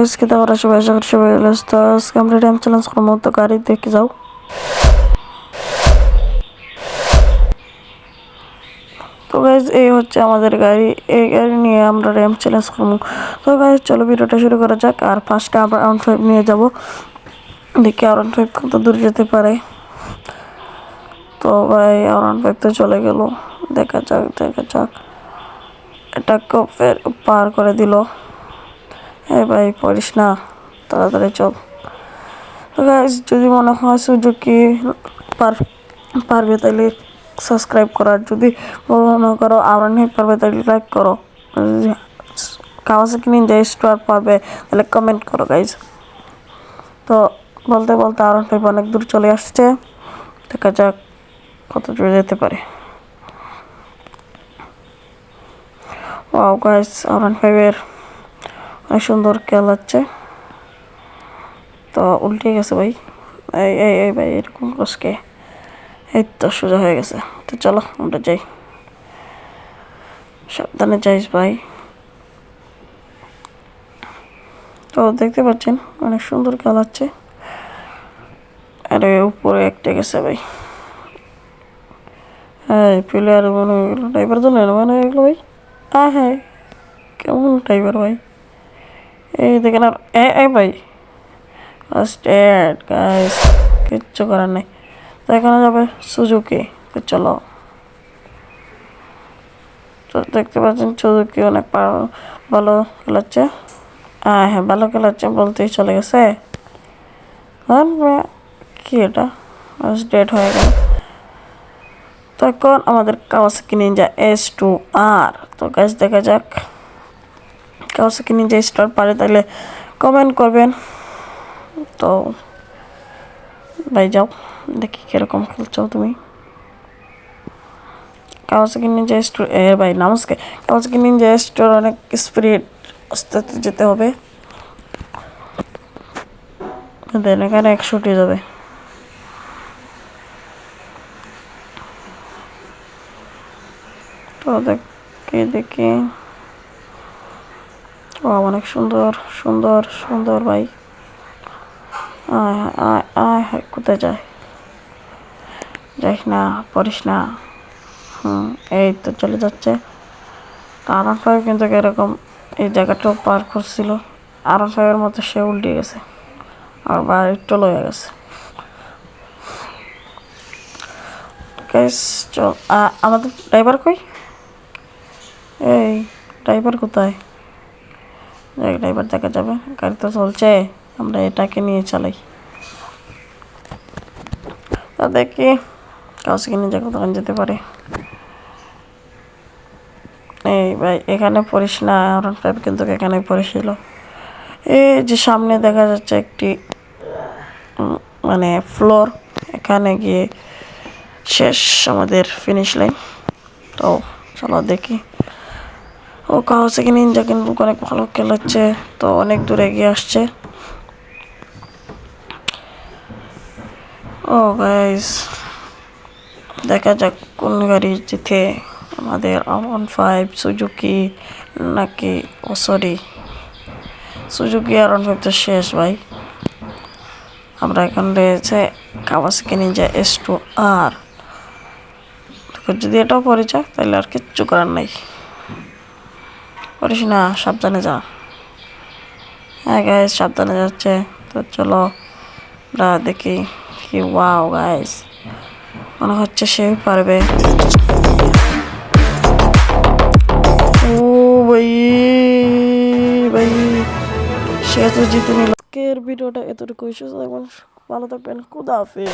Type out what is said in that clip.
Guys কি তোমরা সবাই আশা করি সবাই ভালো আছো। তো আজকে আমরা র্যাম চ্যালেঞ্জ করবো, তো গাড়ি দেখে যাও। তো গাইস এই হচ্ছে আমাদের গাড়ি, এই গাড়ি নিয়ে আমরা র্যাম চ্যালেঞ্জ করবো। তো গাইস চলো ভিডিওটা শুরু করা যাক। আর ফার্স্টে আমরা R15 নিয়ে যাব, দেখি R15 কত দূর যেতে পারে। তো ভাই R15 তো চলে গেল, দেখা যাক এটাকে ফের পার করে দিল। এই ভাই পড়িস না, তাড়াতাড়ি চল। তো গাইস যদি মনে হয় সুজুকি পারবে তাহলে সাবস্ক্রাইব করার, যদি মনে করো R15 পারবে তাহলে লাইক করো, যদি কাওয়াসাকি নিনজা স্টার পারবে তাহলে কমেন্ট করো গাইস। তো বলতে বলতে R15 অনেক দূর চলে আসছে, দেখা যাক কত দূর যেতে পারে। ওয়াও গাইস R15 এর অনেক সুন্দর খেলাচ্ছে। তো উল্টে গেছে ভাই, এই ভাই এরকম কসকে, এই তো সোজা হয়ে গেছে। তো চলো আমরা যাই, সাবধানে যাইস ভাই। তো দেখতে পাচ্ছেন অনেক সুন্দর খেলাচ্ছে। আরে উপরে একটা গেছে ভাই, হ্যাঁ প্লেয়ার মনে হয়ে গেলো, ড্রাইভার জন্য মনে হয়ে গেলো ভাই। হ্যাঁ কেমন ড্রাইভার ভাই, এই দেখেন। আর এই ভাই ফার্স্ট গাইস, কিচ্ছু করার নেই। তো এখানে যাবে সুজুকি, তো চলো। তো দেখতে পাচ্ছেন সুজুকি অনেক ভালো খেলাচ্ছে। হ্যাঁ ভালো খেলাচ্ছে বলতেই চলে গেছে। কি এটা ডেট হয়ে গেল। তখন আমাদের কাওয়াসাকি নিনজা S2R। তো গাইস দেখা যাক কাওয়াসাকি নিনজা S2R পারে তাহলে কমেন্ট করবেন। তো ভাই যাও, দেখি কিরকম খেলছো তুমি। কাওয়াসাকি নিনজা S2 ভাই নমস্কার। কাওয়াসাকি নিনজা S2 অনেক স্পিড, আস্তে আস্তে যেতে হবে, দেন এখানে 100 যাবে। তো দেখি ও অনেক সুন্দর সুন্দর সুন্দর ভাই। আয় কোথায় যাইস না, পড়িস না। এই তো চলে যাচ্ছে। R15 কিন্তু এরকম এই জায়গাটাও পার করছিল, R15 এর মতো সে উল্টে গেছে আর বাড়ি টল হয়ে গেছে। চল আমাদের ড্রাইভার কই, এই ড্রাইভার কোথায়? ড্রাইভার দেখা যাবে, গাড়ি তো চলছে, আমরা এটাকে নিয়ে চালাই। তা দেখি কাওয়াসাকি নিনজা কোথায় যেতে পারে। এই ভাই এখানে পড়িস না, R15 কিন্তু এখানে পড়েছিল। এই যে সামনে দেখা যাচ্ছে একটি মানে ফ্লোর, এখানে গিয়ে শেষ আমাদের ফিনিশ লাইন। তো চলো দেখি। ও কাওয়াসাকি নিনজা কিন্তু অনেক ভালো খেলাচ্ছে, তো অনেক দূরে এগিয়ে আসছে। ও গাইস দেখা যাক কোন গাড়ি জিতে, আমাদের R15 সুজুকি নাকি সরি সুজুকি R15 তো শেষ ভাই। আমরা এখন রয়েছে কাওয়াসাকি নিনজা S2R। যদি এটাও পড়ে যাক তাহলে আর কিচ্ছু করার নাই, করিস না, সাবধানে যা। হ্যাঁ গাইস সাবধানে যাচ্ছে। তো চলো আমরা দেখি কি। ওয়াও গাইস মনে হচ্ছে সে পারবে। ও ভাই সে তো জিতে নিল। আজকের ভিডিওটা এতটুকু, ভালো থাকবেন, খুদা হাফেজ।